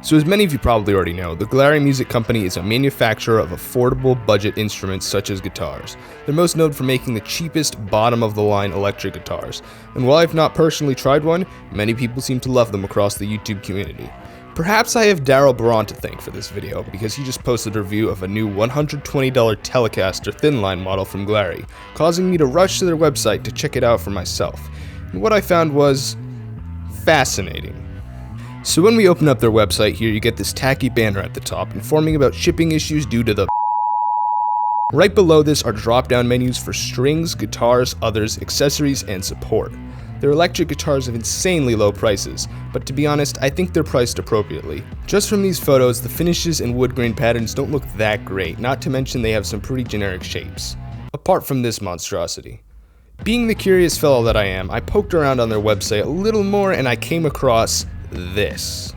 So as many of you probably already know, the Glarry Music Company is a manufacturer of affordable budget instruments such as guitars. They're most known for making the cheapest, bottom-of-the-line electric guitars, and while I've not personally tried one, many people seem to love them across the YouTube community. Perhaps I have Daryl Baron to thank for this video, because he just posted a review of a new $120 Telecaster thin-line model from Glarry, causing me to rush to their website to check it out for myself. And what I found was fascinating. So when we open up their website here, you get this tacky banner at the top informing about shipping issues due to the Right below this are drop-down menus for strings, guitars, others, accessories, and support. Their electric guitars have insanely low prices, but to be honest, I think they're priced appropriately. Just from these photos, the finishes and wood grain patterns don't look that great, not to mention they have some pretty generic shapes. Apart from this monstrosity. Being the curious fellow that I am, I poked around on their website a little more and I came across this.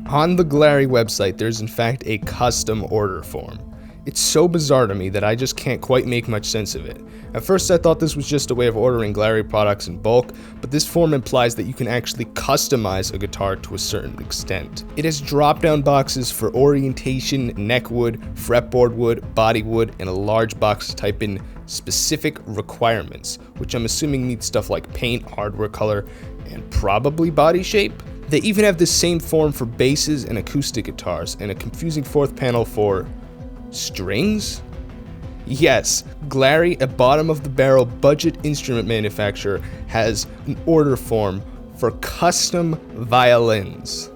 On the Glarry website, there's in fact a custom order form. It's so bizarre to me that I just can't quite make much sense of it. At first I thought this was just a way of ordering Glarry products in bulk, but this form implies that you can actually customize a guitar to a certain extent. It has drop-down boxes for orientation, neck wood, fretboard wood, body wood, and a large box to type in specific requirements, which I'm assuming means stuff like paint, hardware color, and probably body shape. They even have this same form for basses and acoustic guitars, and a confusing fourth panel for strings? Yes, Glarry, a bottom-of-the-barrel budget instrument manufacturer, has an order form for custom violins.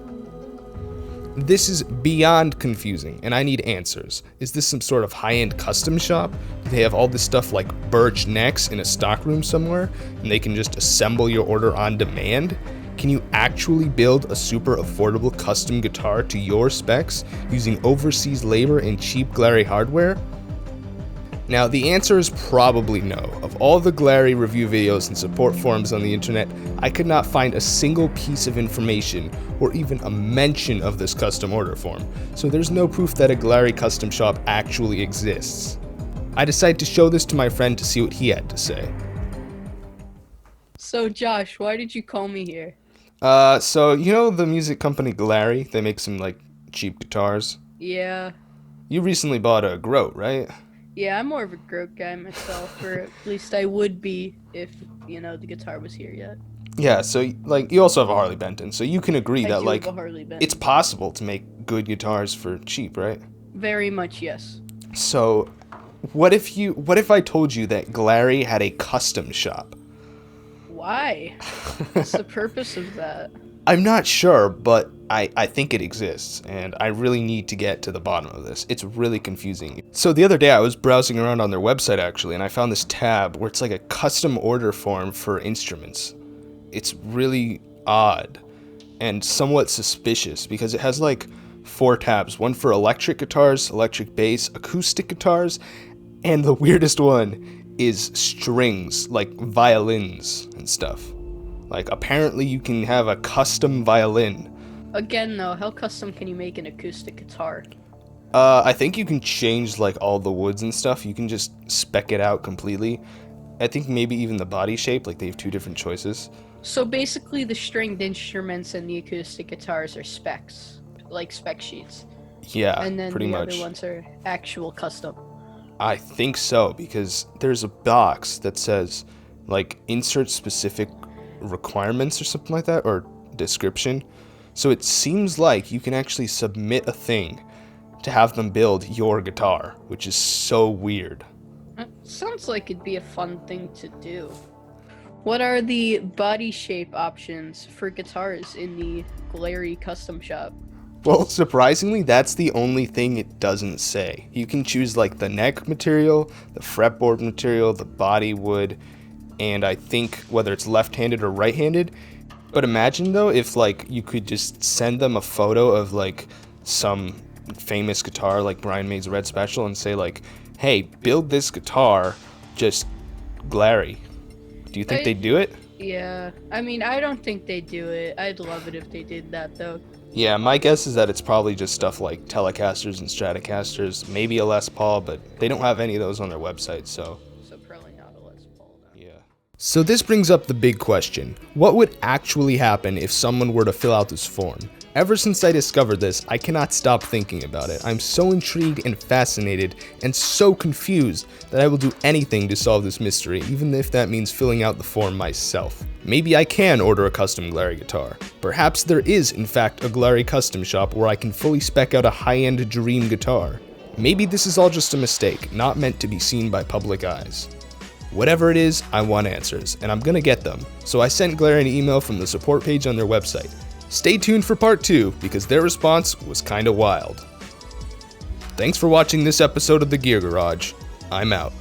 This is beyond confusing, and I need answers. Is this some sort of high-end custom shop? Do they have all this stuff like birch necks in a stockroom somewhere, and they can just assemble your order on demand? Can you actually build a super affordable custom guitar to your specs using overseas labor and cheap Glarry hardware? Now, the answer is probably no. Of all the Glarry review videos and support forums on the internet, I could not find a single piece of information or even a mention of this custom order form, so there's no proof that a Glarry custom shop actually exists. I decided to show this to my friend to see what he had to say. So Josh, why did you call me here? So you know the music company Glarry? They make some like cheap guitars. Yeah. You recently bought a Groat, right? Yeah, I'm more of a Groat guy myself, or at least I would be if, the guitar was here yet. Yeah, so like you also have a Harley Benton, so you can agree that do like have a Harley Benton. it's possible to make good guitars for cheap, right? Very much yes. So what if I told you that Glarry had a custom shop? Why? What's the purpose of that? I'm not sure, but I think it exists, and I really need to get to the bottom of this. It's really confusing. So the other day I was browsing around on their website actually, and I found this tab where it's like a custom order form for instruments. It's really odd and somewhat suspicious because it has like 4 tabs, one for electric guitars, electric bass, acoustic guitars, and the weirdest one is strings, like violins and stuff. Like, apparently you can have a custom violin. Again, though, how custom can you make an acoustic guitar? I think you can change, like, all the woods and stuff. You can just spec it out completely. I think maybe even the body shape, like, they have 2 different choices. So basically the stringed instruments and the acoustic guitars are specs, like spec sheets. Yeah, and then pretty the much. other ones are actual custom. I think so, because there's a box that says, like, insert specific requirements or something like that, or description. So it seems like you can actually submit a thing to have them build your guitar, which is so weird. Sounds like it'd be a fun thing to do. What are the body shape options for guitars in the Glarry custom shop? Well, surprisingly, that's the only thing it doesn't say. You can choose like the neck material, the fretboard material, the body wood, and I think whether it's left-handed or right-handed. But imagine though if like you could just send them a photo of like some famous guitar like Brian May's Red Special and say like, hey, build this guitar, just Glarry. Do you think they'd do it? Yeah, I mean, I don't think they'd do it. I'd love it if they did that though. Yeah, my guess is that it's probably just stuff like Telecasters and Stratocasters, maybe a Les Paul, but they don't have any of those on their website, so. So probably not a Les Paul then. Yeah. So this brings up the big question. What would actually happen if someone were to fill out this form? Ever since I discovered this, I cannot stop thinking about it. I'm so intrigued and fascinated and so confused that I will do anything to solve this mystery, even if that means filling out the form myself. Maybe I can order a custom Glarry guitar. Perhaps there is, in fact, a Glarry custom shop where I can fully spec out a high-end dream guitar. Maybe this is all just a mistake, not meant to be seen by public eyes. Whatever it is, I want answers, and I'm gonna get them. So I sent Glarry an email from the support page on their website. Stay tuned for part 2, because their response was kinda wild. Thanks for watching this episode of The Gear Garage. I'm out.